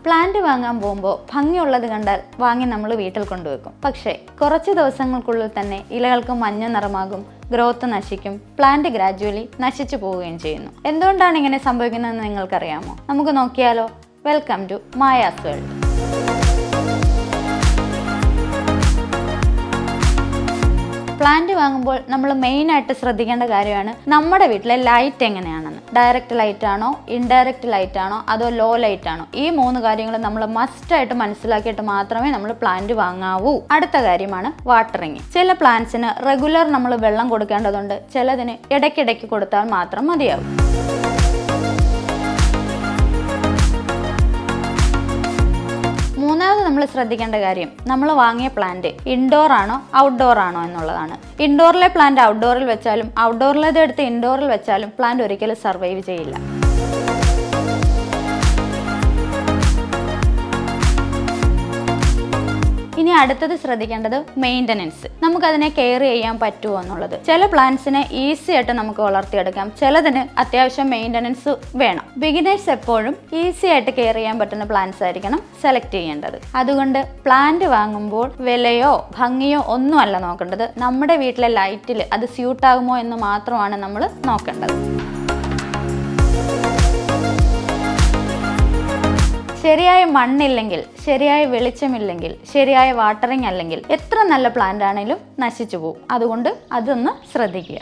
Plant വാങ്ങാൻ പോകുമ്പോൾ ഭംഗിയുള്ളത് കണ്ടാൽ വാങ്ങി നമ്മൾ വീട്ടിൽ കൊണ്ടുവെക്കും. പക്ഷേ കുറച്ച് ദിവസങ്ങൾക്കുള്ളിൽ തന്നെ ഇലകൾക്ക് മഞ്ഞ നിറമാകും, ഗ്രോത്ത് നശിക്കും, പ്ലാന്റ് ഗ്രാജുവലി നശിച്ചു പോവുകയും ചെയ്യുന്നു. എന്തുകൊണ്ടാണ് ഇങ്ങനെ സംഭവിക്കുന്നതെന്ന് നിങ്ങൾക്കറിയാമോ? നമുക്ക് നോക്കിയാലോ. Welcome to Maya's world. Plant വാങ്ങുമ്പോൾ നമ്മൾ മെയിനായിട്ട് ശ്രദ്ധിക്കേണ്ട കാര്യമാണ് നമ്മുടെ വീട്ടിലെ ലൈറ്റ് എങ്ങനെയാണെന്ന്. ഡയറക്റ്റ് ലൈറ്റ് ആണോ, ഇൻഡയറക്റ്റ് ലൈറ്റ് ആണോ, അതോ ലോ ലൈറ്റ് ആണോ? ഈ 3 കാര്യങ്ങൾ നമ്മൾ മസ്റ്റായിട്ട് മനസ്സിലാക്കിയിട്ട് മാത്രമേ നമ്മൾ പ്ലാന്റ് വാങ്ങാവൂ. അടുത്ത കാര്യമാണ് വാട്ടറിങ്. ചില പ്ലാന്റ്സിന് റെഗുലർ നമ്മൾ വെള്ളം കൊടുക്കേണ്ടതുണ്ട്, ചിലതിന് ഇടയ്ക്കിടയ്ക്ക് കൊടുത്താൽ മാത്രം മതിയാവും. മൂന്നാമത് നമ്മൾ ശ്രദ്ധിക്കേണ്ട കാര്യം, നമ്മൾ വാങ്ങിയ പ്ലാന്റ് ഇൻഡോർ ആണോ ഔട്ട്ഡോർ ആണോ എന്നുള്ളതാണ്. ഇൻഡോറിലെ പ്ലാന്റ് ഔട്ട്ഡോറിൽ വെച്ചാലും ഔട്ട്ഡോറിലേത് എടുത്ത് ഇൻഡോറിൽ വെച്ചാലും പ്ലാന്റ് ഒരിക്കലും സർവൈവ് ചെയ്യില്ല. ഇനി അടുത്തത് ശ്രദ്ധിക്കേണ്ടത് മെയിൻ്റനൻസ്. നമുക്കതിനെ കെയർ ചെയ്യാൻ പറ്റുമോ എന്നുള്ളത്. ചില പ്ലാന്റ്സിനെ ഈസി ആയിട്ട് നമുക്ക് വളർത്തിയെടുക്കാം, ചിലതിന് അത്യാവശ്യം മെയിൻ്റനൻസ് വേണം. ബിഗിനേഴ്സ് എപ്പോഴും ഈസി ആയിട്ട് കെയർ ചെയ്യാൻ പറ്റുന്ന പ്ലാന്റ്സ് ആയിരിക്കണം സെലക്ട് ചെയ്യേണ്ടത്. അതുകൊണ്ട് പ്ലാന്റ് വാങ്ങുമ്പോൾ വിലയോ ഭംഗിയോ ഒന്നുമല്ല നോക്കേണ്ടത്, നമ്മുടെ വീട്ടിലെ ലൈറ്റിൽ അത് സ്യൂട്ടാകുമോ എന്ന് മാത്രമാണ് നമ്മൾ നോക്കേണ്ടത്. ശരിയായ മണ്ണില്ലെങ്കിൽ, ശരിയായ വെളിച്ചമില്ലെങ്കിൽ, ശരിയായ വാട്ടറിങ് അല്ലെങ്കിൽ എത്ര നല്ല പ്ലാന്റ് ആണെങ്കിലും നശിച്ചു പോകും. അതുകൊണ്ട് അതൊന്ന് ശ്രദ്ധിക്കുക.